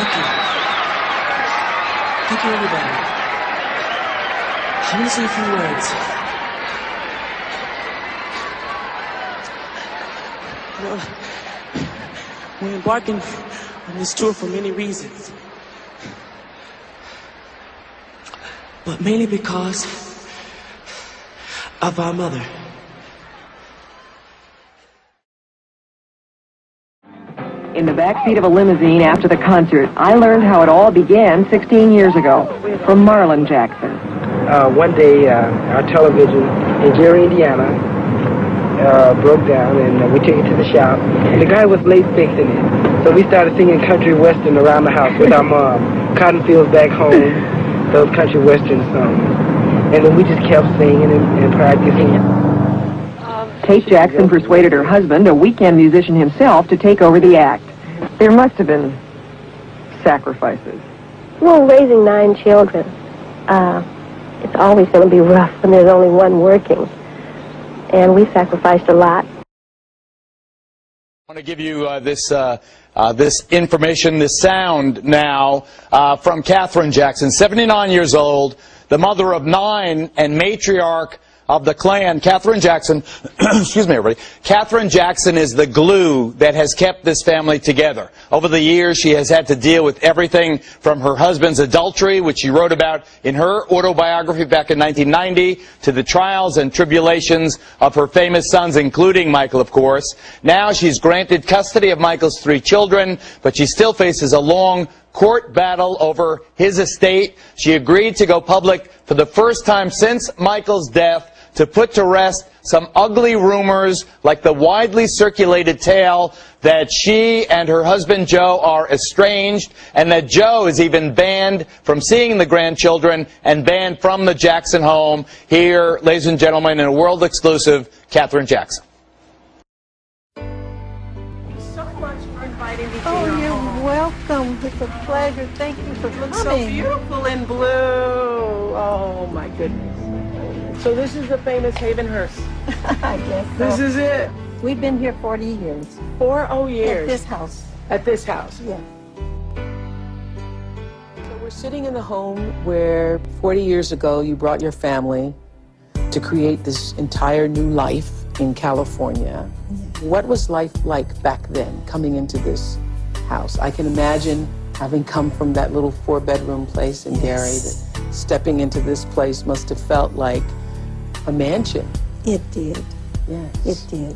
Thank you. Thank you, everybody. I'm going to say a few words. Well, we're embarking on this tour for many reasons. But mainly because of our mother. In the backseat of a limousine after the concert, I learned how it all began 16 years ago from Marlon Jackson. One day, our television in Gary, Indiana, broke down, and we took it to the shop. And the guy was late fixing it, so we started singing country western around the house with our mom. Cotton Fields Back Home, those country western songs. And then we just kept singing and practicing. Kate Jackson persuaded her husband, a weekend musician himself, to take over the act. There must have been sacrifices. Well, raising 9 children, it's always going to be rough when there's only one working. And we sacrificed a lot. I want to give you this information, this sound now from Katherine Jackson, 79 years old, the mother of 9 and matriarch of the clan. Katherine Jackson, excuse me, everybody. Katherine Jackson is the glue that has kept this family together. Over the years, she has had to deal with everything from her husband's adultery, which she wrote about in her autobiography back in 1990, to the trials and tribulations of her famous sons, including Michael, of course. Now she's granted custody of Michael's 3 children, but she still faces a long court battle over his estate. She agreed to go public for the first time since Michael's death to put to rest some ugly rumors like the widely circulated tale that she and her husband Joe are estranged, and that Joe is even banned from seeing the grandchildren and banned from the Jackson home. Here, ladies and gentlemen, in a world exclusive, Katherine Jackson. So much for inviting me to Oh, your you're home. welcome. It's a pleasure. Thank you for It looks so coming. beautiful in blue. Oh my goodness. So this is the famous Havenhurst. I guess so. This is it. We've been here 40 years. 40 years. At this house. At this house. Yeah. So we're sitting in the home where 40 years ago you brought your family to create this entire new life in California. Yeah. What was life like back then, coming into this house? I can imagine having come from that little 4-bedroom place in Gary, that stepping into this place must have felt like a mansion. It did. Yes. It did.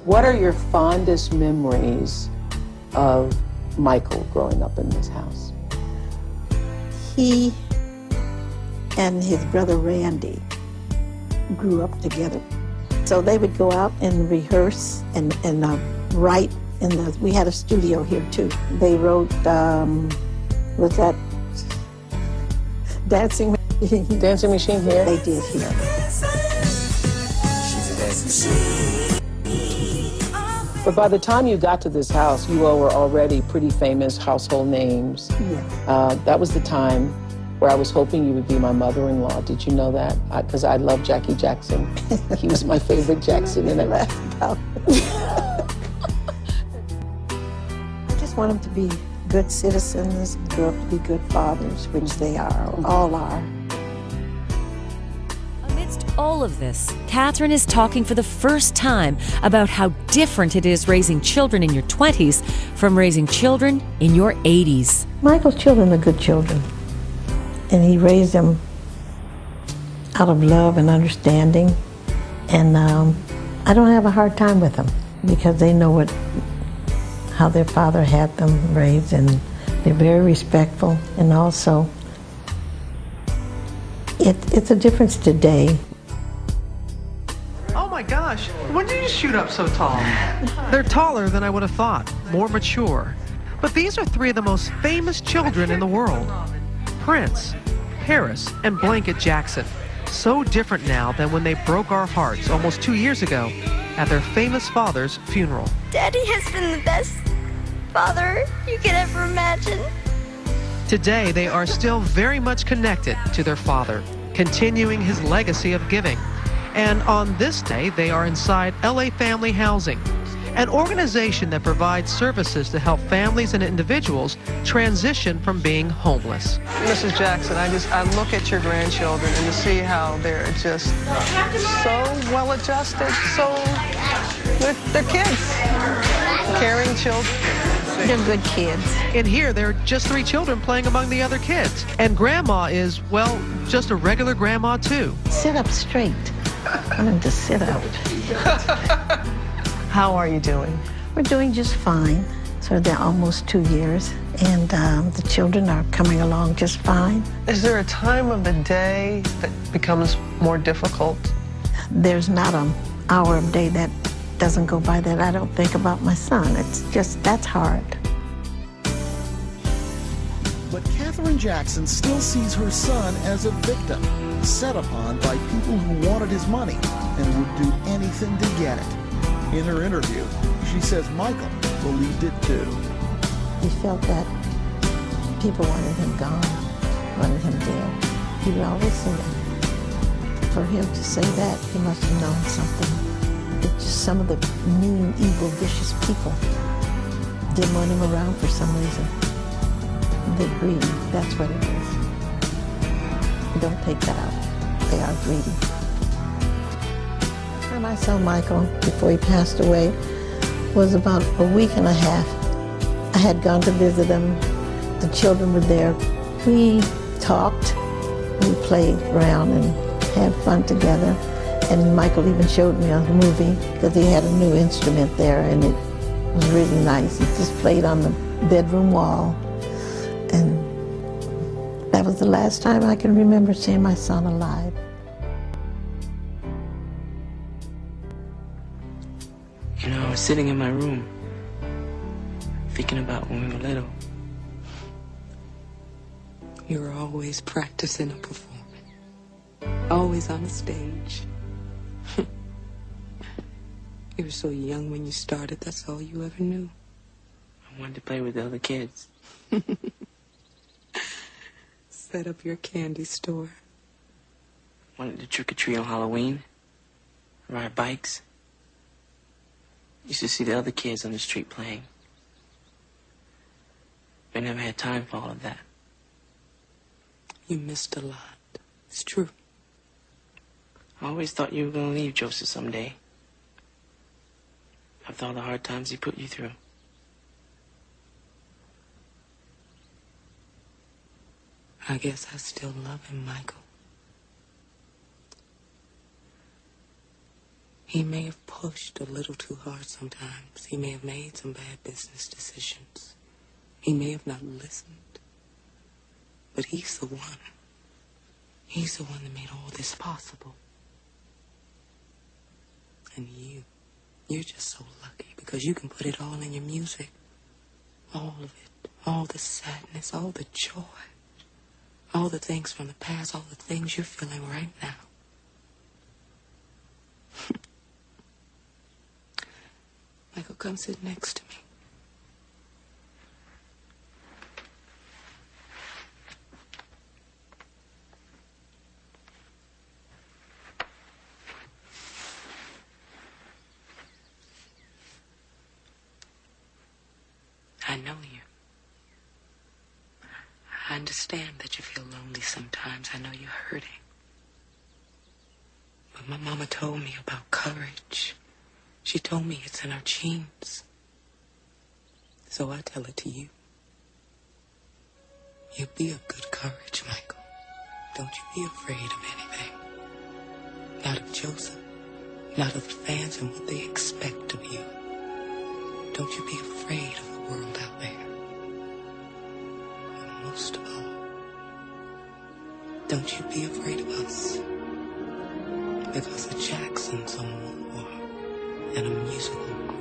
What are your fondest memories of Michael growing up in this house? He and his brother Randy grew up together. So they would go out and rehearse and write. We had a studio here too. They wrote, was that Dancing Machine? Dancing Machine here? They did here. But by the time you got to this house, you all were already pretty famous household names. Yeah. That was the time where I was hoping you would be my mother-in-law. Did you know that? Because I love Jackie Jackson. He was my favorite Jackson. And I just want them to be good citizens, grow up to be good fathers, which they are, all are. Amidst all of this, Katherine is talking for the first time about how different it is raising children in your 20s from raising children in your 80s. Michael's children are good children, and he raised them out of love and understanding, and I don't have a hard time with them because they know how their father had them raised, and they're very respectful, and also it's a difference today. Oh my gosh, when did you shoot up so tall? They're taller than I would have thought, more mature. But these are 3 of the most famous children in the world. Prince, Paris, and Blanket Jackson. So different now than when they broke our hearts almost 2 years ago at their famous father's funeral. Daddy has been the best father you could ever imagine. Today, they are still very much connected to their father, continuing his legacy of giving. And on this day, they are inside LA Family Housing. an organization that provides services to help families and individuals transition from being homeless. Mrs. Jackson, I look at your grandchildren and to see how they're just so well adjusted, they're kids, caring children. They're good kids. And here, there are just 3 children playing among the other kids. And Grandma is, well, just a regular grandma, too. Sit up straight. I want them to sit out. How are you doing? We're doing just fine. So they're almost 2 years, and the children are coming along just fine. Is there a time of the day that becomes more difficult? There's not an hour of day that doesn't go by that I don't think about my son. It's just, that's hard. But Catherine Jackson still sees her son as a victim, set upon by people who wanted his money and would do anything to get it. In her interview, she says Michael believed it too. He felt that people wanted him gone, wanted him dead. He would always say that. For him to say that, he must have known something. It's just some of the mean, evil, vicious people didn't want him around for some reason. They're greedy. That's what it is. Don't take that out. They are greedy. The time I saw Michael before he passed away was about a week and a half. I had gone to visit him. The children were there. We talked. We played around and had fun together. And Michael even showed me a movie because he had a new instrument there, and it was really nice. He just played on the bedroom wall. And that was the last time I can remember seeing my son alive. You know, I was sitting in my room, thinking about when we were little. You were always practicing a performance, always on the stage. You were so young when you started, that's all you ever knew. I wanted to play with the other kids. Set up your candy store. Wanted to trick-or-treat on Halloween. Ride bikes. Used to see the other kids on the street playing. But I never had time for all of that. You missed a lot. It's true. I always thought you were going to leave Joseph someday. After all the hard times he put you through. I guess I still love him, Michael. He may have pushed a little too hard sometimes. He may have made some bad business decisions. He may have not listened. But he's the one. He's the one that made all this possible. And you're just so lucky because you can put it all in your music. All of it. All the sadness, all the joy. All the things from the past, all the things you're feeling right now. Michael, come sit next to me. I know you. I understand that you feel lonely sometimes. I know you're hurting. But my mama told me about courage. She told me it's in our genes. So I tell it to you. You be of good courage, Michael. Don't you be afraid of anything. Not of Joseph. Not of the fans and what they expect of you. Don't you be afraid of the world out there. And most of all, don't you be afraid of us. Because the Jacksons are more than a musical group.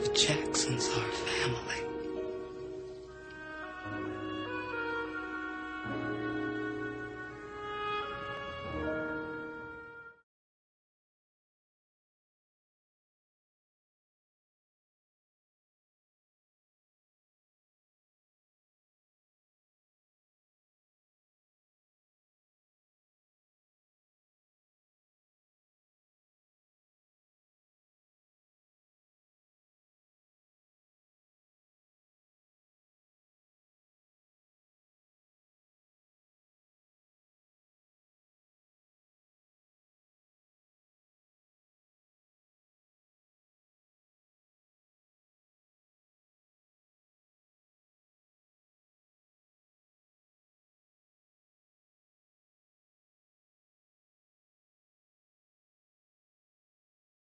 The Jacksons are family.